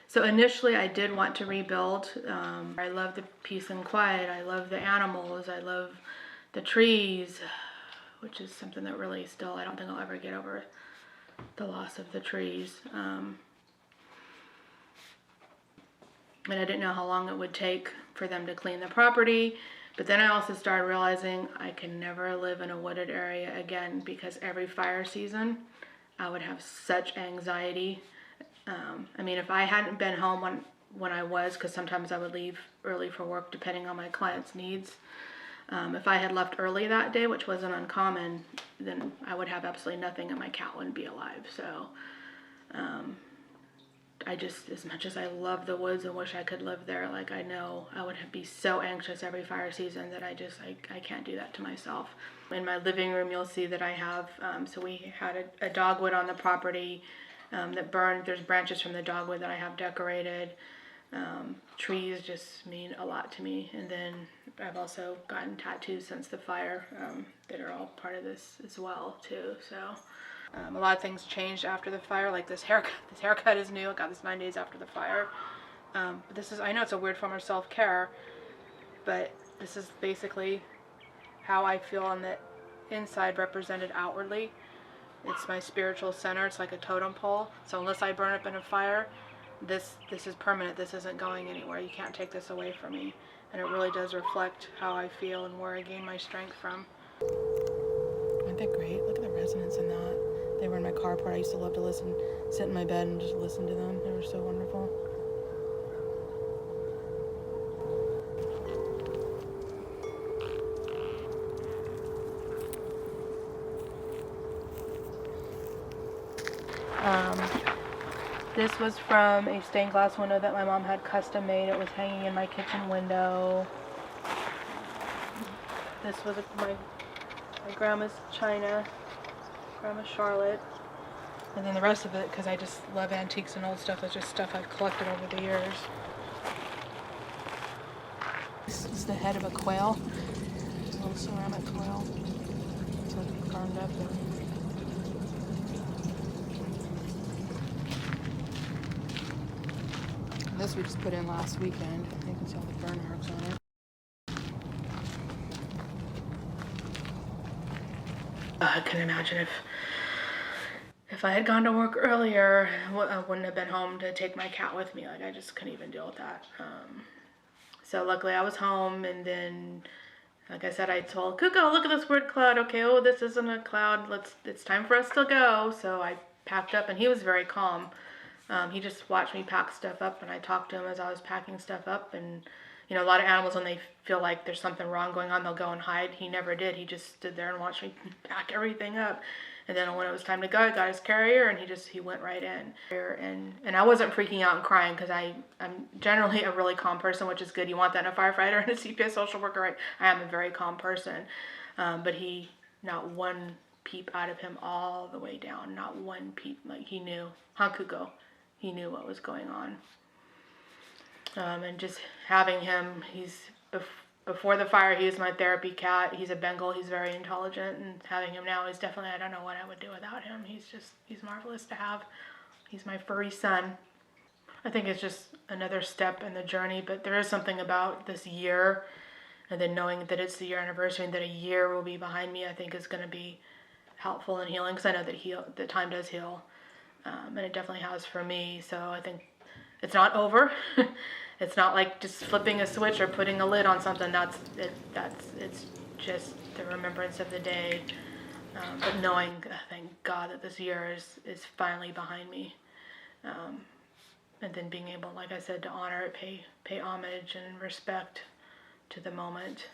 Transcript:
So initially I did want to rebuild. I love the peace and quiet. I love the animals. I love the trees, which is something that really still, I don't think I'll ever get over the loss of the trees. And I didn't know how long it would take for them to clean the property. But then I also started realizing I can never live in a wooded area again, because every fire season I would have such anxiety. I mean, if I hadn't been home when I was, because sometimes I would leave early for work depending on my clients' needs. If I had left early that day, which wasn't uncommon, then I would have absolutely nothing and my cat wouldn't be alive. So I just, as much as I love the woods and wish I could live there, like, I know I would be so anxious every fire season that I can't do that to myself. In my living room, you'll see that I have, so we had a dogwood on the property that burned. There's branches from the dogwood that I have decorated. Trees just mean a lot to me. And then I've also gotten tattoos since the fire that are all part of this as well too. So a lot of things changed after the fire, like this haircut. This haircut is new. I got this 9 days after the fire. But this is, I know it's a weird form of self-care, but this is basically how I feel on the inside represented outwardly. It's my spiritual center. It's like a totem pole. So unless I burn up in a fire, this is permanent. This isn't going anywhere. You can't take this away from me. And it really does reflect how I feel and where I gain my strength from. Aren't they great? Look at the resonance in that. They were in my carport. I used to love to sit in my bed and just listen to them. They were so wonderful. This was from a stained glass window that my mom had custom made. It was hanging in my kitchen window. This was my grandma's china, Grandma Charlotte. And then the rest of it, because I just love antiques and old stuff, is just stuff I've collected over the years. This is the head of a quail, a little ceramic quail. It's like carved up there. This we just put in last weekend. You can see all the burn marks on it. I can imagine if I had gone to work earlier, I wouldn't have been home to take my cat with me. Like, I just couldn't even deal with that. So luckily I was home, and then, like I said, I told Kuko, look at this weird cloud. Okay, oh, this isn't a cloud. It's time for us to go. So I packed up, and he was very calm. He just watched me pack stuff up, and I talked to him as I was packing stuff up. And, you know, a lot of animals, when they feel like there's something wrong going on, they'll go and hide. He never did. He just stood there and watched me pack everything up. And then when it was time to go, I got his carrier, and he went right in. And I wasn't freaking out and crying, because I'm generally a really calm person, which is good. You want that in a firefighter and a CPS social worker, right? I am a very calm person. But not one peep out of him all the way down. Not one peep. Like, he knew. Hankuko. He knew what was going on. And just having him, before the fire, he was my therapy cat. He's a Bengal. He's very intelligent. And having him now is definitely, I don't know what I would do without him. He's marvelous to have. He's my furry son. I think it's just another step in the journey, but there is something about this year, and then knowing that it's the year anniversary and that a year will be behind me, I think is going to be helpful in healing, because I know that time does heal. And it definitely has for me. So I think it's not over. It's not like just flipping a switch or putting a lid on something. It's just the remembrance of the day. But knowing, thank God, that this year is finally behind me. And then being able, like I said, to honor it, pay homage and respect to the moment.